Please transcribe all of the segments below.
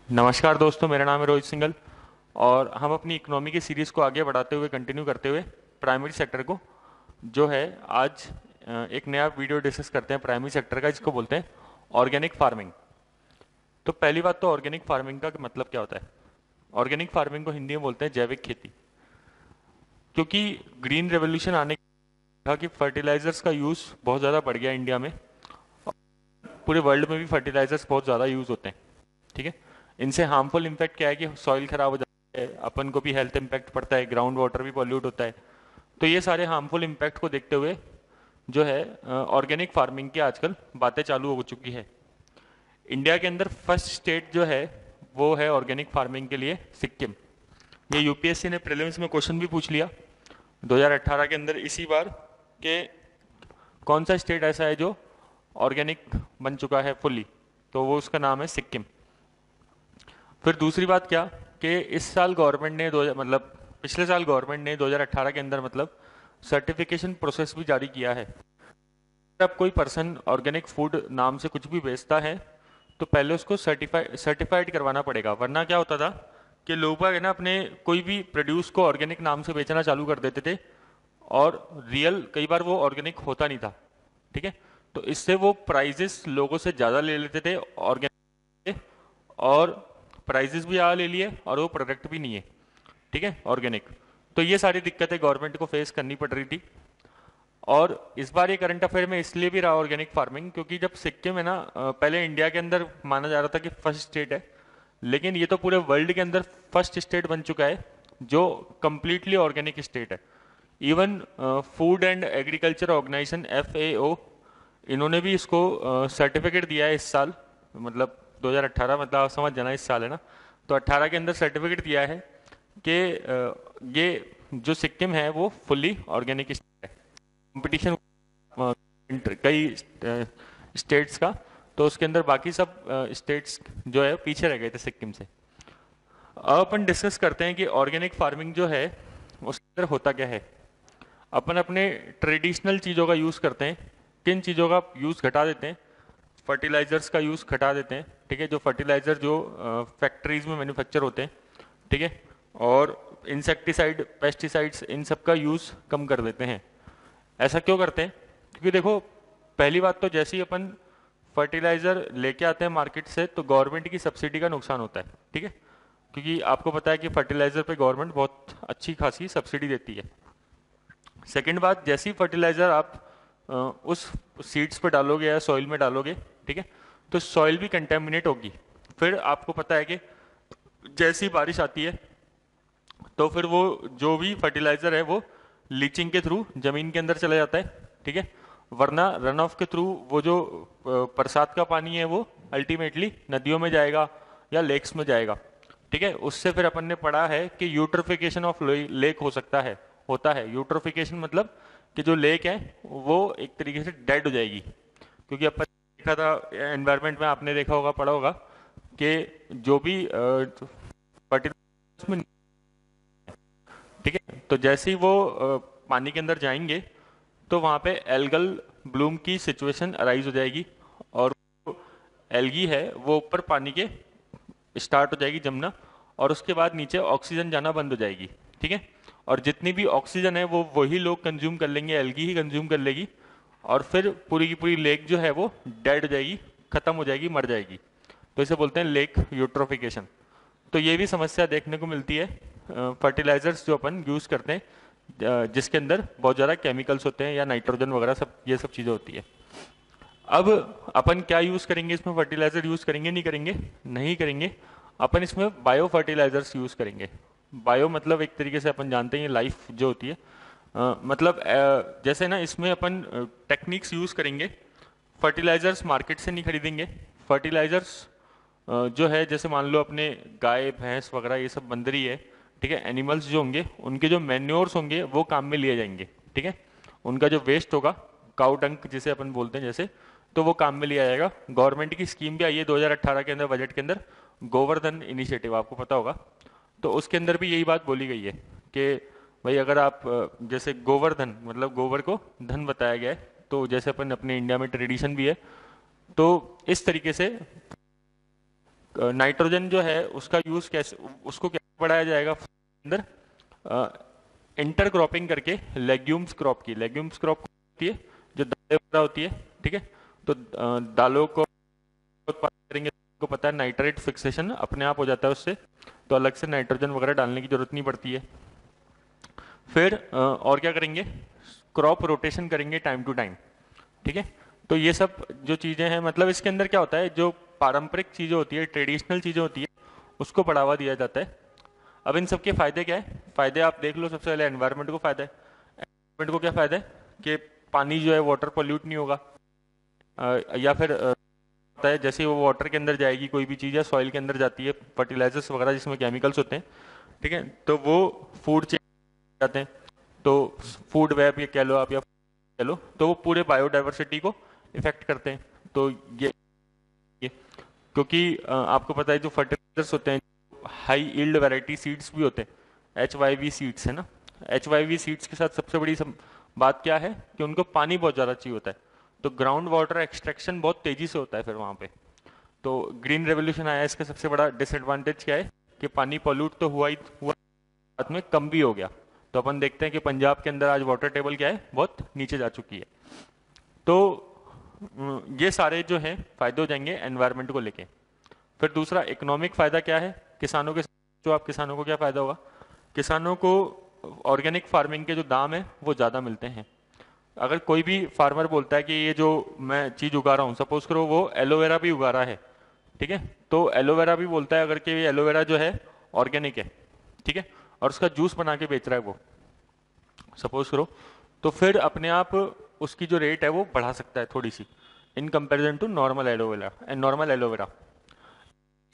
नमस्कार दोस्तों, मेरा नाम है रोहित सिंघल और हम अपनी इकोनॉमी की सीरीज़ को आगे बढ़ाते हुए कंटिन्यू करते हुए प्राइमरी सेक्टर को जो है आज एक नया वीडियो डिस्कस करते हैं प्राइमरी सेक्टर का, जिसको बोलते हैं ऑर्गेनिक फार्मिंग। तो पहली बात तो ऑर्गेनिक फार्मिंग का मतलब क्या होता है। ऑर्गेनिक फार्मिंग को हिंदी में बोलते हैं जैविक खेती। क्योंकि ग्रीन रेवोल्यूशन आने के बाद कि फर्टिलाइजर्स का यूज़ बहुत ज़्यादा बढ़ गया इंडिया में, पूरे वर्ल्ड में भी फर्टिलाइजर्स बहुत ज़्यादा यूज़ होते हैं। ठीक है, इनसे हार्मफुल इम्पैक्ट क्या है कि सॉइल खराब हो जाता है, अपन को भी हेल्थ इम्पैक्ट पड़ता है, ग्राउंड वाटर भी पॉल्यूट होता है। तो ये सारे हार्मफुल इम्पैक्ट को देखते हुए जो है ऑर्गेनिक फार्मिंग की आजकल बातें चालू हो चुकी है। इंडिया के अंदर फर्स्ट स्टेट जो है वो है ऑर्गेनिक फार्मिंग के लिए सिक्किम। ये यूपीएससी ने प्रीलिम्स में क्वेश्चन भी पूछ लिया 2018 के अंदर इसी बार के कौन सा स्टेट ऐसा है जो ऑर्गेनिक बन चुका है फुल्ली, तो वो उसका नाम है सिक्किम। फिर दूसरी बात क्या कि इस साल गवर्नमेंट ने मतलब पिछले साल गवर्नमेंट ने 2018 के अंदर मतलब सर्टिफिकेशन प्रोसेस भी जारी किया है। अब कोई पर्सन ऑर्गेनिक फूड नाम से कुछ भी बेचता है तो पहले उसको सर्टिफाइड करवाना पड़ेगा, वरना क्या होता था कि लोग बाग है ना अपने कोई भी प्रोड्यूस को ऑर्गेनिक नाम से बेचना चालू कर देते थे और रियल कई बार वो ऑर्गेनिक होता नहीं था। ठीक है, तो इससे वो प्राइजेस लोगों से ज़्यादा ले लेते थे ऑर्गेनिक, और प्राइजेस भी ज़्यादा ले लिए और वो प्रोडक्ट भी नहीं है। ठीक है, ऑर्गेनिक। तो ये सारी दिक्कतें गवर्नमेंट को फेस करनी पड़ रही थी। और इस बार ये करंट अफेयर में इसलिए भी रहा ऑर्गेनिक फार्मिंग क्योंकि जब सिक्किम है ना पहले इंडिया के अंदर माना जा रहा था कि फर्स्ट स्टेट है, लेकिन ये तो पूरे वर्ल्ड के अंदर फर्स्ट स्टेट बन चुका है जो कंप्लीटली ऑर्गेनिक स्टेट है। Even food and agriculture organization FAO, इन्होंने भी इसको सर्टिफिकेट दिया है इस साल, मतलब 2018, मतलब आप समझ जाना इस साल है ना, तो 18 के अंदर सर्टिफिकेट दिया है कि ये जो सिक्किम है वो फुल्ली ऑर्गेनिक है। कंपटीशन कई स्टेट्स का, तो उसके अंदर बाकी सब स्टेट्स जो है पीछे रह गए थे सिक्किम से। अब अपन डिस्कस करते हैं कि ऑर्गेनिक फार्मिंग जो है उसके अंदर होता क्या है। अपन अपने ट्रेडिशनल चीज़ों का यूज़ करते हैं, किन चीज़ों का यूज़ घटा देते हैं, फर्टिलाइजर्स का यूज़ घटा देते हैं। ठीक है, जो फर्टिलाइजर जो फैक्ट्रीज में मैन्युफैक्चर होते हैं, ठीक है, और इंसेक्टिसाइड पेस्टिसाइड्स इन सब का यूज़ कम कर देते हैं। ऐसा क्यों करते हैं? क्योंकि देखो, पहली बात तो जैसे ही अपन फर्टिलाइजर लेके आते हैं मार्केट से तो गवर्नमेंट की सब्सिडी का नुकसान होता है। ठीक है, क्योंकि आपको पता है कि फर्टिलाइजर पे गवर्नमेंट बहुत अच्छी खासी सब्सिडी देती है। सेकंड बात, जैसी फर्टिलाइजर आप उस सीड्स पे डालोगे या सॉइल में डालोगे, ठीक है, तो सॉइल भी कंटेमिनेट होगी। फिर आपको पता है कि जैसी बारिश आती है तो फिर वो जो भी फर्टिलाइजर है वो लीचिंग के थ्रू जमीन के अंदर चला जाता है। ठीक है, वरना रन ऑफ के थ्रू वो जो बरसात का पानी है वो अल्टीमेटली नदियों में जाएगा या लेक्स में जाएगा। ठीक है, उससे फिर अपन ने पढ़ा है कि यूट्रोफिकेशन ऑफ लेक हो सकता है, होता है। यूट्रोफिकेशन मतलब कि जो लेक है वो एक तरीके से डेड हो जाएगी, क्योंकि अपन देखा था एनवायरनमेंट में, आपने देखा होगा पढ़ा होगा कि जो भी फर्टिलाइजर, ठीक है, तो जैसे ही वो पानी के अंदर जाएंगे तो वहाँ पे एल्गल ब्लूम की सिचुएशन अराइज हो जाएगी और एल्गी है वो ऊपर पानी के स्टार्ट हो जाएगी जमना, और उसके बाद नीचे ऑक्सीजन जाना बंद हो जाएगी। ठीक है, और जितनी भी ऑक्सीजन है वो वही लोग कंज्यूम कर लेंगे, एल्गी ही कंज्यूम कर लेगी, और फिर पूरी की पूरी लेक जो है वो डेड हो जाएगी, खत्म हो जाएगी, मर जाएगी। तो इसे बोलते हैं लेक यूट्रोफिकेशन। तो ये भी समस्या देखने को मिलती है फर्टिलाइजर्स जो अपन यूज़ करते हैं, जिसके अंदर बहुत ज़्यादा केमिकल्स होते हैं या नाइट्रोजन वगैरह सब ये सब चीज़ें होती है। अब अपन क्या यूज़ करेंगे इसमें, फर्टिलाइजर यूज़ करेंगे नहीं करेंगे? नहीं करेंगे, अपन इसमें बायो फर्टिलाइजर्स यूज़ करेंगे। बायो मतलब एक तरीके से अपन जानते हैं लाइफ जो होती है, मतलब जैसे ना इसमें अपन टेक्निक्स यूज़ करेंगे। फर्टिलाइजर्स मार्केट से नहीं खरीदेंगे। फर्टिलाइजर्स जो है जैसे मान लो अपने गाय भैंस वगैरह ये सब बंदरी है, ठीक है, एनिमल्स जो होंगे उनके जो मैन्योर्स होंगे वो काम में लिए जाएंगे। ठीक है, उनका जो वेस्ट होगा, काउ डंक जिसे अपन बोलते हैं जैसे, तो वो काम में लिया जाएगा। गवर्नमेंट की स्कीम भी आई है 2018 के अंदर बजट के अंदर, गोवर्धन इनिशिएटिव, आपको पता होगा। तो उसके अंदर भी यही बात बोली गई है कि भाई अगर आप जैसे गोवर्धन मतलब गोबर को धन बताया गया है, तो जैसे अपन अपने इंडिया में ट्रेडिशन भी है, तो इस तरीके से नाइट्रोजन जो है उसका यूज कैसे, उसको कैसे बढ़ाया जाएगा अंदर, इंटर क्रॉपिंग करके लेग्यूम्स क्रॉप की, लेग्यूम्स क्रॉप होती है जो दालें वगैरह होती है, ठीक है। तो दालों को उत्पादन करेंगे, को पता है नाइट्रेट फिक्सेशन अपने आप हो जाता है उससे, तो अलग से नाइट्रोजन वगैरह डालने की जरूरत नहीं पड़ती है। फिर और क्या करेंगे, क्रॉप रोटेशन करेंगे टाइम टू टाइम, ठीक है। तो ये सब जो चीजें हैं, मतलब इसके अंदर क्या होता है, जो पारंपरिक चीजें होती है, ट्रेडिशनल चीजें होती है, उसको बढ़ावा दिया जाता है। अब इन सबके फायदे क्या है, फायदे आप देख लो। सबसे पहले एनवायरनमेंट को फायदा है। एनवायरनमेंट को क्या फायदा है कि पानी जो है वाटर पोल्यूट नहीं होगा, या फिर होता है जैसे वो वाटर के अंदर जाएगी कोई भी चीज़ या सॉइल के अंदर जाती है, फर्टिलाइजर्स वगैरह जिसमें केमिकल्स होते हैं, ठीक है, तो वो फूड चेन जाते हैं, तो फूड वेब ये कह लो आप या कह लो, तो वो पूरे बायोडाइवर्सिटी को इफेक्ट करते हैं। तो ये क्योंकि आपको पता है जो फर्टिलाइजर्स होते हैं, हाई यील्ड वैरायटी सीड्स भी होते हैं, HYV सीड्स है ना। HYV सीड्स के साथ सबसे बड़ी बात क्या है कि उनको पानी बहुत ज़्यादा चाहिए होता है, तो ग्राउंड वाटर एक्सट्रैक्शन बहुत तेजी से होता है फिर वहाँ पे। तो ग्रीन रेवोल्यूशन आया, इसका सबसे बड़ा डिसएडवांटेज क्या है कि पानी पॉल्यूट तो हुआ ही हुआ, साथ में कम भी हो गया। तो अपन देखते हैं कि पंजाब के अंदर आज वाटर टेबल क्या है, बहुत नीचे जा चुकी है। तो ये सारे जो हैं फायदे हो जाएंगे एनवायरनमेंट को लेके। फिर दूसरा इकोनॉमिक फायदा क्या है किसानों के, जो आप किसानों को क्या फायदा होगा, किसानों को ऑर्गेनिक फार्मिंग के जो दाम है वो ज़्यादा मिलते हैं। अगर कोई भी फार्मर बोलता है कि ये जो मैं चीज़ उगा रहा हूँ, सपोज करो वो एलोवेरा भी उगा रहा है, ठीक है, तो एलोवेरा भी बोलता है अगर कि ये एलोवेरा जो है ऑर्गेनिक है, ठीक है, और उसका जूस बना के बेच रहा है वो, सपोज करो, तो फिर अपने आप उसकी जो रेट है वो बढ़ा सकता है थोड़ी सी in comparison to normal aloe vera.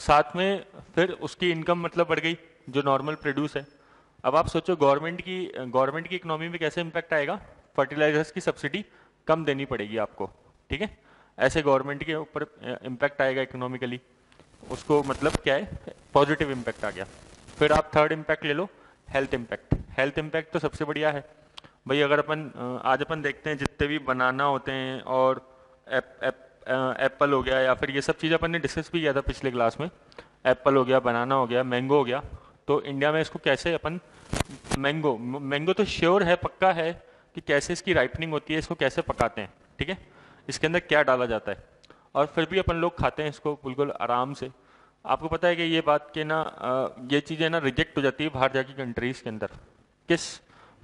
साथ में फिर उसकी इनकम मतलब बढ़ गई जो नॉर्मल प्रोड्यूस है। अब आप सोचो गवर्नमेंट की इकोनॉमी में कैसे इंपैक्ट आएगा, फर्टिलाइजर्स की सब्सिडी कम देनी पड़ेगी आपको, ठीक है, ऐसे गवर्नमेंट के ऊपर इम्पैक्ट आएगा इकोनॉमिकली, उसको मतलब क्या है, पॉजिटिव इम्पैक्ट आ गया। फिर आप थर्ड इम्पैक्ट ले लो, हेल्थ इम्पैक्ट। हेल्थ इम्पैक्ट तो सबसे बढ़िया है भाई। अगर अपन आज अपन देखते हैं जितने भी बनाना होते हैं और एप्पल हो गया, या फिर ये सब चीज़ अपन ने डिस्कस भी किया था पिछले क्लास में, एप्पल हो गया, बनाना हो गया, मैंगो हो गया, तो इंडिया में इसको कैसे अपन मैंगो तो श्योर है, पक्का है कि कैसे इसकी राइपनिंग होती है, इसको कैसे पकाते हैं, ठीक है, इसके अंदर क्या डाला जाता है, और फिर भी अपन लोग खाते हैं इसको बिल्कुल आराम से। आपको पता है कि ये बात के ना ये चीज़ें ना रिजेक्ट हो जाती है बाहर जाके कंट्रीज के अंदर। किस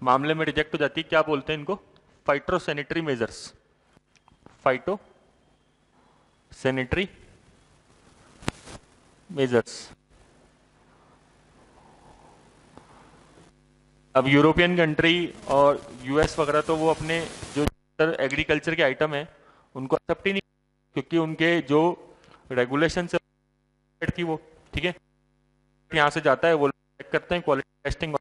मामले में रिजेक्ट हो जाती है, क्या बोलते हैं इनको, phyto sanitary measures, phyto sanitary measures. अब यूरोपियन कंट्री और US वगैरह तो वो अपने जो एग्रीकल्चर के आइटम है उनको एक्सेप्ट ही नहीं, क्योंकि उनके जो रेगुलेशन थी वो, ठीक है, यहाँ से जाता है, वो चेक करते हैं क्वालिटी टेस्टिंग,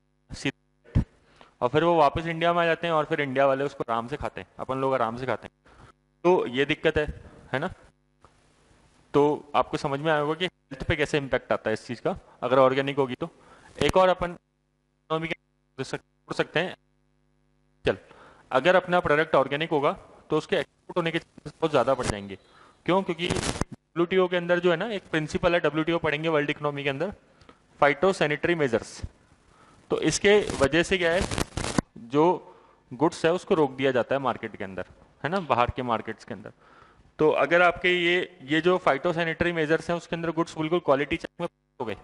और फिर वो वापस इंडिया में आ जाते हैं, और फिर इंडिया वाले उसको आराम से खाते हैं, अपन लोग आराम से खाते हैं। तो ये दिक्कत है ना। तो आपको समझ में आया होगा कि हेल्थ पे कैसे इम्पैक्ट आता है इस चीज़ का अगर ऑर्गेनिक होगी तो। एक और अपन इकोनॉमी के सकते हैं, चल अगर अपना प्रोडक्ट ऑर्गेनिक होगा तो उसके एक्सपोर्ट होने के चांसेस बहुत ज़्यादा बढ़ जाएंगे। क्यों, क्योंकि WTO के अंदर जो है ना एक प्रिंसिपल है, WTO पढ़ेंगे वर्ल्ड इकोनॉमी के अंदर, फाइटो सैनिटरी मेजर्स। तो इसके वजह से क्या है, जो गुड्स है उसको रोक दिया जाता है मार्केट के अंदर, है ना, बाहर के मार्केट्स के अंदर। तो अगर आपके ये जो फाइटो सैनिटरी मेजर्स हैं उसके अंदर गुड्स बिल्कुल क्वालिटी चेक में हो गए,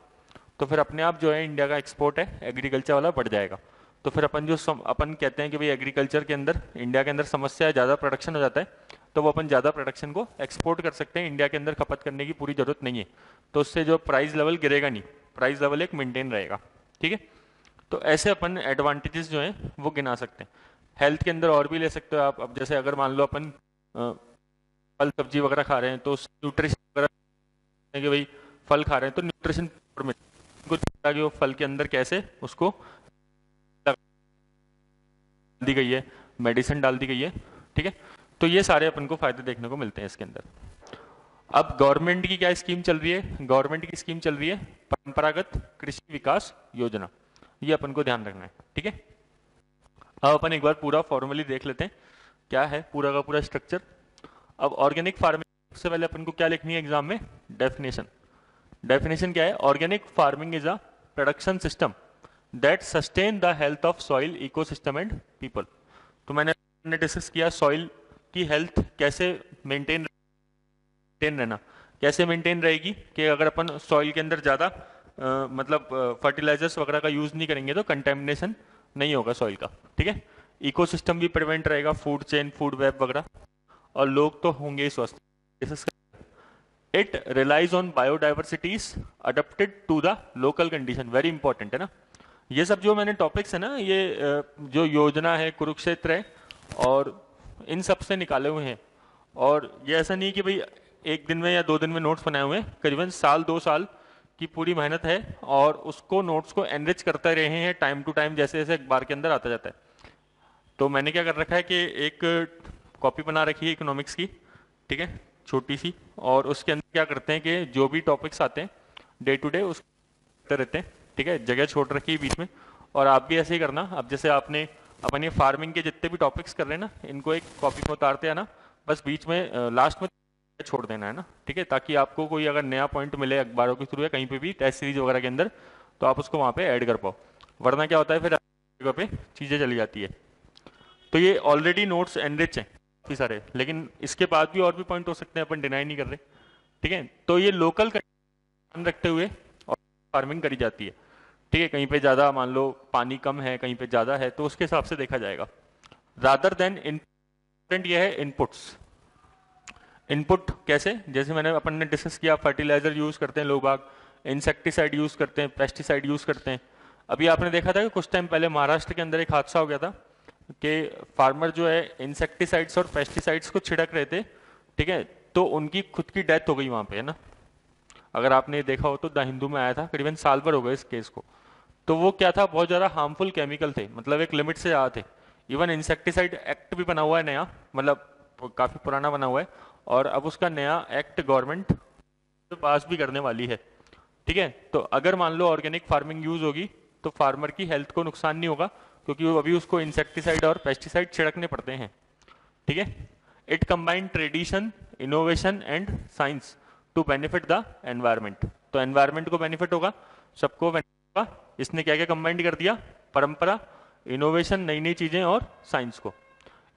तो फिर अपने आप जो है इंडिया का एक्सपोर्ट है एग्रीकल्चर वाला बढ़ जाएगा। तो फिर अपन अपन कहते हैं कि भाई एग्रीकल्चर के अंदर इंडिया के अंदर समस्या है, ज़्यादा प्रोडक्शन हो जाता है, तो वो अपन ज़्यादा प्रोडक्शन को एक्सपोर्ट कर सकते हैं, इंडिया के अंदर खपत करने की पूरी ज़रूरत नहीं है। तो उससे जो प्राइस लेवल गिरेगा नहीं, प्राइस लेवल एक मेंटेन रहेगा, ठीक है। तो ऐसे अपन एडवांटेजेस जो हैं वो गिना सकते हैं। हेल्थ के अंदर और भी ले सकते हो आप। अब जैसे अगर मान लो अपन फल सब्जी वगैरह खा रहे हैं तो न्यूट्रिशन वगैरह कि भाई फल खा रहे हैं तो न्यूट्रिशन कि वो फल के अंदर कैसे उसको दी गई है, मेडिसिन डाल दी गई है, ठीक है। तो ये सारे अपन को फायदे देखने को मिलते हैं इसके अंदर। अब गवर्नमेंट की क्या स्कीम चल रही है, गवर्नमेंट की स्कीम चल रही है परंपरागत कृषि विकास योजना, ये अपन को ध्यान रखना है, ठीक है। अब अपन एक बार पूरा फॉर्मली देख लेते हैं क्या है पूरा का पूरा स्ट्रक्चर। अब ऑर्गेनिक फार्मिंग सबसे पहले अपन को क्या लिखनी है एग्जाम में, डेफिनेशन, डेफिनेशन क्या है? Organic farming is a production system that sustain the health of soil, ecosystem and people. तो मैंने डिस्कस किया सॉइल की हेल्थ कैसे मेंटेन रहना, कैसे मेंटेन रहेगी कि अगर अपन सॉइल के अंदर ज़्यादा मतलब फर्टिलाइजर्स वगैरह का यूज़ नहीं करेंगे तो कंटेमिनेशन नहीं होगा सॉइल का, ठीक है। इकोसिस्टम भी प्रिवेंट रहेगा, फूड चेन, फूड वेब वगैरह, और लोग तो होंगे ही स्वस्थ। It relies on biodiversities adapted to the local condition, very important है ना। ये सब जो मैंने टॉपिक्स है ना, ये जो योजना है, कुरुक्षेत्र है, और इन सब से निकाले हुए हैं। और ये ऐसा नहीं कि भाई एक दिन में या 2 दिन में नोट्स बनाए हुए हैं, करीबन साल 2 साल की पूरी मेहनत है, और उसको नोट्स को एनरिच करते रहे हैं टाइम टू टाइम, जैसे जैसे अखबार के अंदर आता जाता है। तो मैंने क्या कर रखा है कि एक कॉपी बना रखी है इकोनॉमिक्स की, ठीक है, छोटी सी, और उसके अंदर क्या करते हैं कि जो भी टॉपिक्स आते हैं डे टू डे उसको रहते हैं, ठीक है, जगह छोड़ रखी है बीच में। और आप भी ऐसे ही करना। अब जैसे आपने अपन ये फार्मिंग के जितने भी टॉपिक्स कर रहे हैं ना, इनको एक कॉपी में उतारते हैं ना, बस बीच में लास्ट में छोड़ देना है ना, ठीक है, ताकि आपको कोई अगर नया पॉइंट मिले अखबारों के थ्रू या कहीं पे भी टेस्ट सीरीज वगैरह के अंदर, तो आप उसको वहाँ पे ऐड कर पाओ। वरना क्या होता है फिर जगह पे चीज़ें चली जाती है। तो ये ऑलरेडी नोट्स एनरिच हैं काफ़ी सारे, लेकिन इसके बाद भी और भी पॉइंट हो सकते हैं, अपन डिनाई नहीं कर रहे, ठीक है। तो ये लोकल ध्यान रखते हुए और फार्मिंग करी जाती है, ठीक है। कहीं पे ज़्यादा मान लो पानी कम है, कहीं पे ज़्यादा है, तो उसके हिसाब से देखा जाएगा। रादर देन इम्पोर्टेंट ये है इनपुट्स। इनपुट कैसे? जैसे मैंने अपन ने डिस्कस किया, फर्टिलाइजर यूज़ करते हैं लोग बाग, इंसेक्टिसाइड यूज़ करते हैं, पेस्टिसाइड यूज़ करते हैं। अभी आपने देखा था कि कुछ टाइम पहले महाराष्ट्र के अंदर एक हादसा हो गया था कि फार्मर जो है इंसेक्टिसाइड्स और पेस्टिसाइड्स को छिड़क रहे थे, ठीक है, तो उनकी खुद की डेथ हो गई वहाँ पे, है ना। अगर आपने देखा हो तो द हिंदू में आया था, करीबन साल भर हो गए इस केस को। तो वो क्या था, बहुत ज़्यादा हार्मफुल केमिकल थे, मतलब एक लिमिट से ज़्यादा थे। इवन इंसेक्टिसाइड एक्ट भी बना हुआ है नया, मतलब काफ़ी पुराना बना हुआ है, और अब उसका नया एक्ट गवर्नमेंट पास भी करने वाली है, ठीक है। तो अगर मान लो ऑर्गेनिक फार्मिंग यूज होगी तो फार्मर की हेल्थ को नुकसान नहीं होगा, क्योंकि वो अभी उसको इंसेक्टिसाइड और पेस्टिसाइड छिड़कने पड़ते हैं, ठीक है। It combine tradition, innovation and science to benefit the environment. तो एनवायरमेंट को बेनिफिट होगा, सबको बेनिफिट होगा। इसने क्या क्या कंबाइंड कर दिया? परंपरा, इनोवेशन, नई नई चीजें, और साइंस को।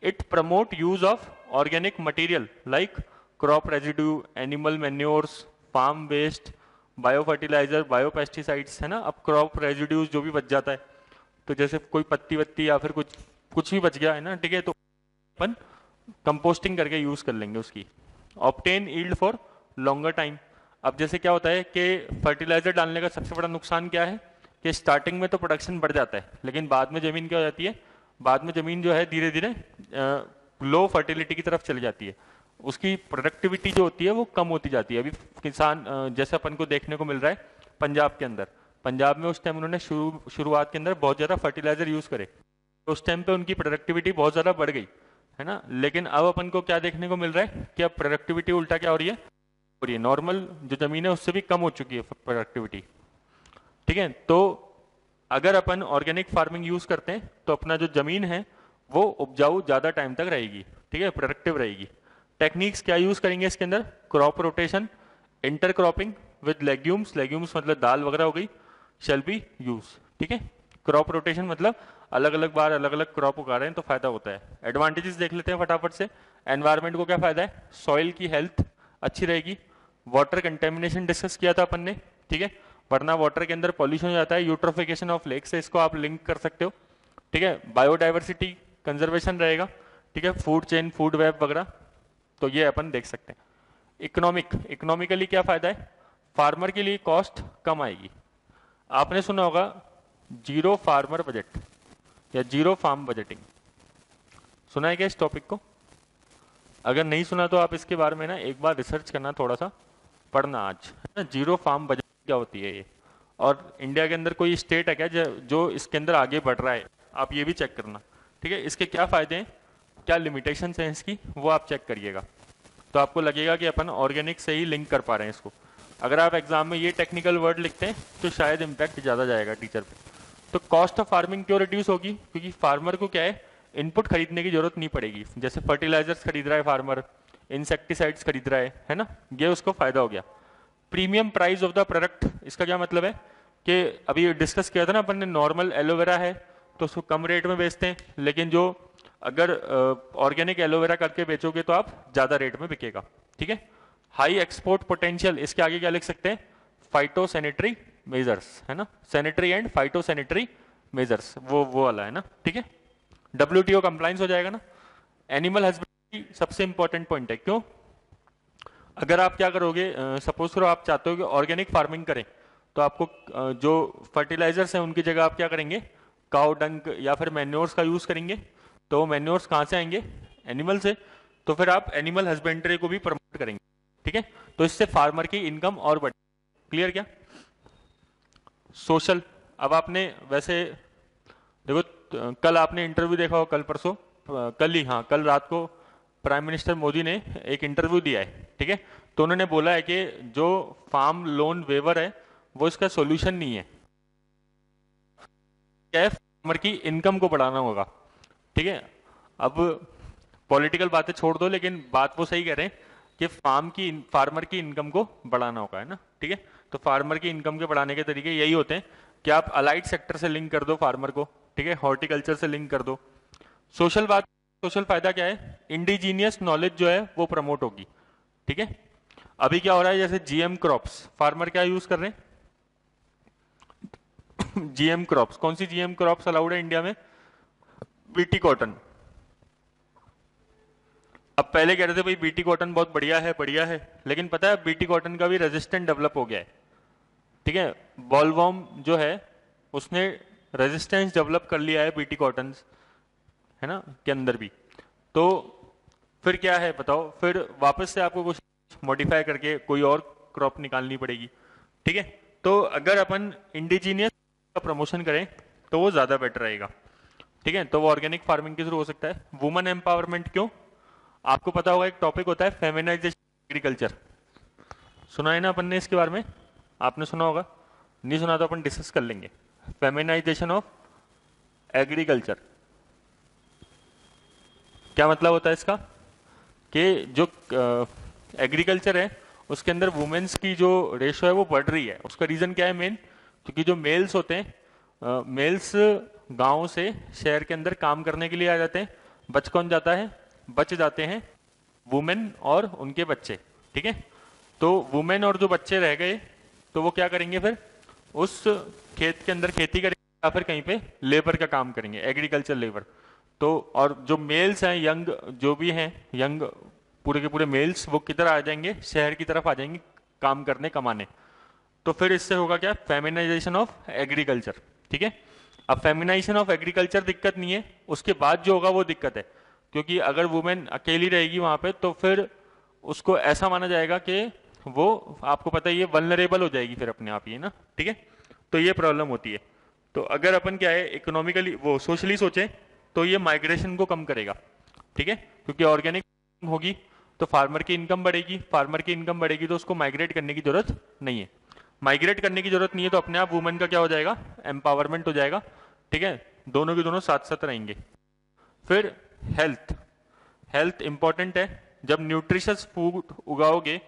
It promote use of organic material like crop residue, animal manures, farm waste, bio fertilizer, bio pesticides, है ना। अब क्रॉप रेजिड्यूज जो भी बच जाता है, तो जैसे कोई पत्ती वत्ती या फिर कुछ कुछ भी बच गया है ना, ठीक है, तो अपन कंपोस्टिंग करके यूज कर लेंगे उसकी। Obtain yield for longer time. अब जैसे क्या होता है कि फर्टिलाइजर डालने का सबसे बड़ा नुकसान क्या है कि स्टार्टिंग में तो प्रोडक्शन बढ़ जाता है, लेकिन बाद में जमीन क्या हो जाती है, बाद में जमीन जो है धीरे धीरे लो फर्टिलिटी की तरफ चली जाती है, उसकी प्रोडक्टिविटी जो होती है वो कम होती जाती है। अभी किसान जैसे अपन को देखने को मिल रहा है पंजाब के अंदर, पंजाब में उस टाइम उन्होंने शुरुआत के अंदर बहुत ज़्यादा फर्टिलाइजर यूज़ करे, तो उस टाइम पे उनकी प्रोडक्टिविटी बहुत ज़्यादा बढ़ गई, है ना। लेकिन अब अपन को क्या देखने को मिल रहा है कि अब प्रोडक्टिविटी उल्टा क्या हो रही है, नॉर्मल जो जमीन है उससे भी कम हो चुकी है प्रोडक्टिविटी, ठीक है। तो अगर अपन ऑर्गेनिक फार्मिंग यूज करते हैं तो अपना जो जमीन है वो उपजाऊ ज्यादा टाइम तक रहेगी, ठीक है, प्रोडक्टिव रहेगी। टेक्निक्स क्या यूज करेंगे इसके अंदर? Crop rotation, intercropping with legumes, legumes मतलब दाल वगैरह हो गई, शेल बी यूज, ठीक है। क्रॉप रोटेशन मतलब अलग अलग बार अलग अलग क्रॉप उगा रहे हैं तो फायदा होता है। एडवांटेजेस देख लेते हैं फटाफट से। एनवायरमेंट को क्या फायदा है? सॉइल की हेल्थ अच्छी रहेगी। वाटर कंटेमिनेशन डिस्कस किया था अपन ने, ठीक है, वरना वाटर के अंदर पॉल्यूशन हो जाता है। यूट्रोफिकेशन ऑफ लेक से इसको आप लिंक कर सकते हो, ठीक है। बायोडाइवर्सिटी कंजर्वेशन रहेगा, ठीक है, फूड चेन, फूड वेब वगैरह, तो ये अपन देख सकते हैं। इकोनॉमिकली क्या फायदा है? फार्मर के लिए कॉस्ट कम आएगी। आपने सुना होगा जीरो फार्मर बजट या जीरो फार्म बजटिंग, सुना है क्या इस टॉपिक को? अगर नहीं सुना तो आप इसके बारे में ना एक बार रिसर्च करना, थोड़ा सा पढ़ना आज, है ना। जीरो फार्म बजट क्या होती है ये, और इंडिया के अंदर कोई स्टेट है क्या जो इसके अंदर आगे बढ़ रहा है? आप ये भी चेक करना, ठीक है। इसके क्या फायदे हैं, क्या लिमिटेशन है इसकी, वो आप चेक करिएगा, तो आपको लगेगा कि अपन ऑर्गेनिक से ही लिंक कर पा रहे हैं इसको। अगर आप एग्जाम में ये टेक्निकल वर्ड लिखते हैं तो शायद इम्पैक्ट ज़्यादा जाएगा टीचर पे। तो कॉस्ट ऑफ फार्मिंग क्यों रिड्यूस होगी? क्योंकि फार्मर को क्या है, इनपुट खरीदने की जरूरत नहीं पड़ेगी। जैसे फर्टिलाइजर्स खरीद रहा है फार्मर, इंसेक्टिसाइड्स खरीद रहा है ना, ये उसको फायदा हो गया। Premium price of the product, इसका क्या मतलब है कि अभी डिस्कस किया था ना अपन ने, नॉर्मल एलोवेरा है तो उसको कम रेट में बेचते हैं, लेकिन जो अगर ऑर्गेनिक एलोवेरा करके बेचोगे तो आप ज्यादा रेट में बिकेगा। ठीक है। हाई एक्सपोर्ट पोटेंशियल, इसके आगे क्या लिख सकते हैं, फाइटो सैनिटरी मेजर्स, है ना, sanitary and phyto sanitary measures, वो वाला है ना। ठीक है। WTO कंप्लाइंस हो जाएगा ना। एनिमल हस्बेंड्री सबसे इंपॉर्टेंट पॉइंट है, क्यों, अगर आप क्या करोगे, सपोज करो आप चाहते हो कि ऑर्गेनिक फार्मिंग करें, तो आपको जो फर्टिलाइजर्स हैं उनकी जगह आप क्या करेंगे, काउ डंक या फिर मैन्योर्स का यूज करेंगे। तो मैन्योर्स कहाँ से आएंगे, एनिमल से। तो फिर आप एनिमल हस्बेंड्री को भी प्रमोट करेंगे। ठीक है। तो इससे फार्मर की इनकम और बढ़े। क्लियर क्या। सोशल, अब आपने वैसे देखो, कल आपने इंटरव्यू देखा हो, कल परसों, कल ही, हाँ कल रात को प्राइम मिनिस्टर मोदी ने एक इंटरव्यू दिया है। ठीक है। तो उन्होंने बोला है कि जो फार्म लोन वेवर है वो इसका सॉल्यूशन नहीं है, क्या है, फार्मर की इनकम को बढ़ाना होगा। ठीक है। अब पॉलिटिकल बातें छोड़ दो, लेकिन बात वो सही कह रहे हैं कि फार्मर की इनकम को बढ़ाना होगा, है ना। ठीक है। तो फार्मर की इनकम के बढ़ाने के तरीके यही होते हैं कि आप अलाइड सेक्टर से लिंक कर दो फार्मर को। ठीक है। हॉर्टिकल्चर से लिंक कर दो। सोशल बात, सोशल फायदा क्या है, इंडिजीनियस नॉलेज जो है वो प्रमोट होगी। ठीक है। अभी क्या हो रहा है, जैसे जीएम क्रॉप्स, फार्मर क्या यूज कर रहे हैं, जीएम क्रॉप्स। कौन सी जीएम क्रॉप्स अलाउड है इंडिया में, बीटी कॉटन। अब पहले कह रहे थे भाई बीटी कॉटन बहुत बढ़िया है, बढ़िया है, लेकिन पता है बीटी कॉटन का भी रेजिस्टेंट डेवलप हो गया है। ठीक है। बॉलवॉर्म जो है उसने रेजिस्टेंस डेवलप कर लिया है बीटी कॉटन, है ना, के अंदर भी। तो फिर क्या है बताओ, फिर वापस से आपको कुछ मॉडिफाई करके कोई और क्रॉप निकालनी पड़ेगी। ठीक है। तो अगर अपन इंडिजीनियस का प्रमोशन करें तो वो ज्यादा बेटर रहेगा। ठीक है। तो वो ऑर्गेनिक फार्मिंग के थ्रू हो सकता है। वुमेन एम्पावरमेंट, क्यों, आपको पता होगा एक टॉपिक होता है फेमिनाइजेशन एग्रीकल्चर, सुना है ना अपन ने इसके बारे में, आपने सुना होगा, नहीं सुना तो अपन डिस्कस कर लेंगे। फेमिनाइजेशन ऑफ एग्रीकल्चर क्या मतलब होता है इसका, कि जो एग्रीकल्चर है उसके अंदर वुमेन्स की जो रेशो है वो बढ़ रही है। उसका रीजन क्या है मेन, क्योंकि जो मेल्स होते हैं, मेल्स गांव से शहर के अंदर काम करने के लिए आ जाते हैं, बच कौन जाता है, बच जाते हैं वुमेन और उनके बच्चे। ठीक है। तो वुमेन और जो बच्चे रह गए तो वो क्या करेंगे, फिर उस खेत के अंदर खेती करेंगे या फिर कहीं पे लेबर का काम करेंगे, एग्रीकल्चर लेबर। तो और जो मेल्स हैं, यंग जो भी हैं, यंग पूरे के पूरे मेल्स, वो किधर आ जाएंगे, शहर की तरफ आ जाएंगे काम करने, कमाने। तो फिर इससे होगा क्या, फेमिनाइजेशन ऑफ एग्रीकल्चर। ठीक है। अब फेमिनाइजेशन ऑफ एग्रीकल्चर दिक्कत नहीं है, उसके बाद जो होगा वो दिक्कत है, क्योंकि अगर वुमेन अकेली रहेगी वहां पे तो फिर उसको ऐसा माना जाएगा कि वो, आपको पता ही है, वल्नरेबल हो जाएगी फिर अपने आप ही, है ना। ठीक है। तो ये प्रॉब्लम होती है। तो अगर अपन क्या है, इकोनॉमिकली वो सोशली सोचे तो ये माइग्रेशन को कम करेगा। ठीक है। क्योंकि ऑर्गेनिक होगी तो फार्मर की इनकम बढ़ेगी, फार्मर की इनकम बढ़ेगी तो उसको माइग्रेट करने की जरूरत नहीं है। माइग्रेट करने की जरूरत नहीं है तो अपने आप वुमेन का क्या हो जाएगा, एम्पावरमेंट हो जाएगा। ठीक है। दोनों के दोनों साथ साथ रहेंगे। फिर हेल्थ, हेल्थ इंपॉर्टेंट है। जब न्यूट्रिशियस फूड उगाओगे,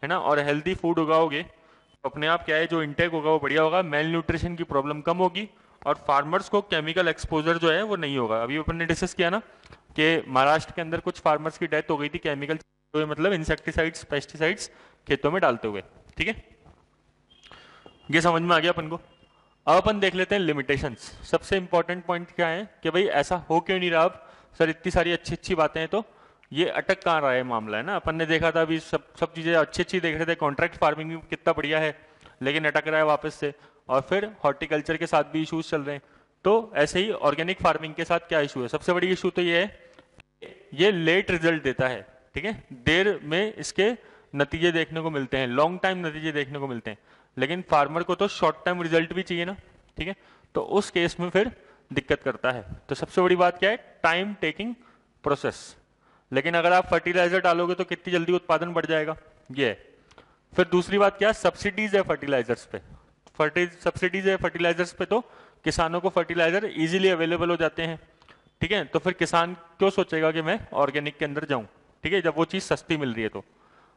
है ना, और हेल्दी फूड उगाओगे तो अपने आप क्या है, जो इंटेक होगा वो बढ़िया होगा, मेल न्यूट्रिशन की प्रॉब्लम कम होगी और फार्मर्स को केमिकल एक्सपोजर जो है वो नहीं होगा। अभी अपन ने डिस्कस किया ना कि महाराष्ट्र के अंदर कुछ फार्मर्स की डेथ हो गई थी केमिकल, तो मतलब इंसेक्टिसाइड्स, पेस्टिसाइड्स खेतों में डालते हुए। ठीक है। ये समझ में आ गया अपन को। अब अपन देख लेते हैं लिमिटेशंस। सबसे इंपॉर्टेंट पॉइंट क्या है कि भाई ऐसा हो क्यों नहीं रहा, अब सर इतनी सारी अच्छी अच्छी बातें हैं तो ये अटक कहाँ रहा है मामला, है ना। अपन ने देखा था अभी सब चीजें अच्छी अच्छी देख रहे थे, कॉन्ट्रैक्ट फार्मिंग भी कितना बढ़िया है, लेकिन अटक रहा है वापस से। और फिर हॉर्टिकल्चर के साथ भी इश्यूज चल रहे हैं। तो ऐसे ही ऑर्गेनिक फार्मिंग के साथ क्या इशू है, सबसे बड़ी इशू तो ये है, ये लेट रिजल्ट देता है। ठीक है। देर में इसके नतीजे देखने को मिलते हैं, लॉन्ग टाइम नतीजे देखने को मिलते हैं, लेकिन फार्मर को तो शॉर्ट टाइम रिजल्ट भी चाहिए ना। ठीक है। तो उस केस में फिर दिक्कत करता है। तो सबसे बड़ी बात क्या है, टाइम टेकिंग प्रोसेस। लेकिन अगर आप फर्टिलाइजर डालोगे तो कितनी जल्दी उत्पादन बढ़ जाएगा, ये है। फिर दूसरी बात क्या, सब्सिडीज है फर्टिलाइजर्स पे, सब्सिडीज है फर्टिलाइजर्स पे, तो किसानों को फर्टिलाइजर इजीली अवेलेबल हो जाते हैं। ठीक है। तो फिर किसान क्यों सोचेगा कि मैं ऑर्गेनिक के अंदर जाऊं, ठीक है, जब वो चीज सस्ती मिल रही है। तो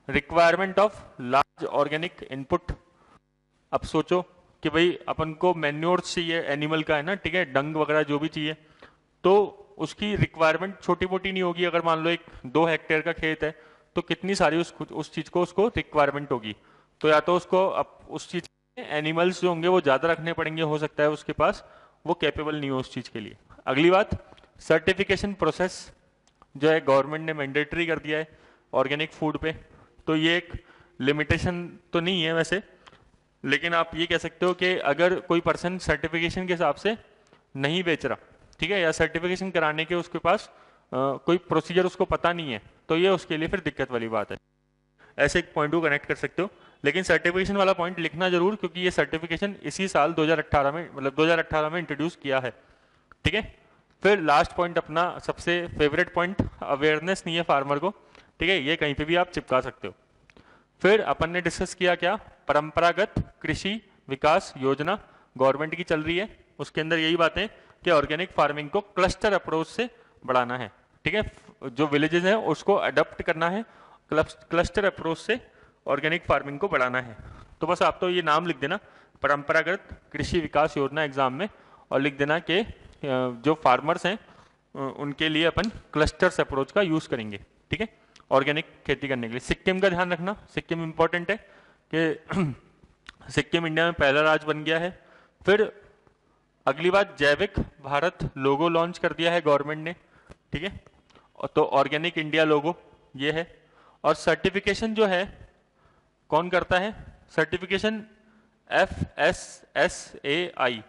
requirement of large organic input, अब सोचो कि भाई अपन को मैन्योर्स चाहिए एनिमल का, है ना, ठीक है, डंग वगैरह जो भी चाहिए, तो उसकी रिक्वायरमेंट छोटी मोटी नहीं होगी। अगर मान लो एक 2 हेक्टेयर का खेत है तो कितनी सारी उस चीज को उसको रिक्वायरमेंट होगी। तो या तो उसको उस चीज एनिमल्स जो होंगे वो ज्यादा रखने पड़ेंगे, हो सकता है उसके पास वो कैपेबल नहीं हो उस चीज के लिए। अगली बात, सर्टिफिकेशन प्रोसेस जो है गवर्नमेंट ने मैंडेटरी कर दिया है ऑर्गेनिक फूड पे। तो ये एक लिमिटेशन तो नहीं है वैसे, लेकिन आप ये कह सकते हो कि अगर कोई पर्सन सर्टिफिकेशन के हिसाब से नहीं बेच रहा, ठीक है, या सर्टिफिकेशन कराने के उसके पास कोई प्रोसीजर उसको पता नहीं है, तो ये उसके लिए फिर दिक्कत वाली बात है। ऐसे एक पॉइंट को कनेक्ट कर सकते हो, लेकिन सर्टिफिकेशन वाला पॉइंट लिखना जरूर, क्योंकि ये सर्टिफिकेशन इसी साल 2018 में, मतलब 2018 में इंट्रोड्यूस किया है, ठीक है। फिर लास्ट पॉइंट अपना सबसे फेवरेट पॉइंट, अवेयरनेस नहीं है फार्मर को, ठीक है, ये कहीं पे भी आप चिपका सकते हो। फिर अपन ने डिस्कस किया क्या, परंपरागत कृषि विकास योजना गवर्नमेंट की चल रही है, उसके अंदर यही बातें कि ऑर्गेनिक फार्मिंग को क्लस्टर अप्रोच से बढ़ाना है, ठीक है, जो विलेजेस हैं उसको अडॉप्ट करना है, क्लस्टर अप्रोच से ऑर्गेनिक फार्मिंग को बढ़ाना है। तो बस आप तो ये नाम लिख देना, परंपरागत कृषि विकास योजना एग्जाम में, और लिख देना कि जो फार्मर्स हैं उनके लिए अपन क्लस्टर्स अप्रोच का यूज करेंगे, ठीक है, ऑर्गेनिक खेती करने के लिए। सिक्किम का ध्यान रखना, सिक्किम इंपॉर्टेंट है कि सिक्किम इंडिया में पहला राज्य बन गया है। फिर अगली बात, जैविक भारत लोगो लॉन्च कर दिया है गवर्नमेंट ने, ठीक है, तो ऑर्गेनिक इंडिया लोगो ये है। और सर्टिफिकेशन जो है कौन करता है, सर्टिफिकेशन FSSAI,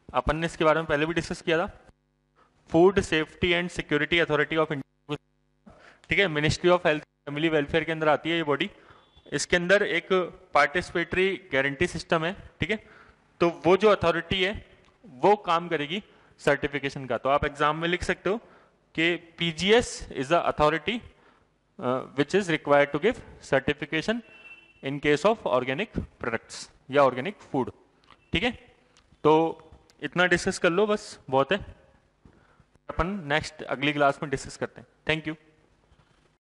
अपन ने इसके बारे में पहले भी डिस्कस किया था, food safety and security authority of India, ठीक है, ministry of health family welfare के अंदर आती है ये बॉडी। इसके अंदर एक पार्टिसिपेटरी गारंटी सिस्टम है, ठीक है, तो वो जो अथॉरिटी है वो काम करेगी सर्टिफिकेशन का। तो आप एग्जाम में लिख सकते हो कि PGS is the authority which is required to give certification in case of organic products या ऑर्गेनिक फूड, ठीक है। तो इतना डिस्कस कर लो, बस बहुत है, अपन नेक्स्ट अगली क्लास में डिस्कस करते हैं। Thank you.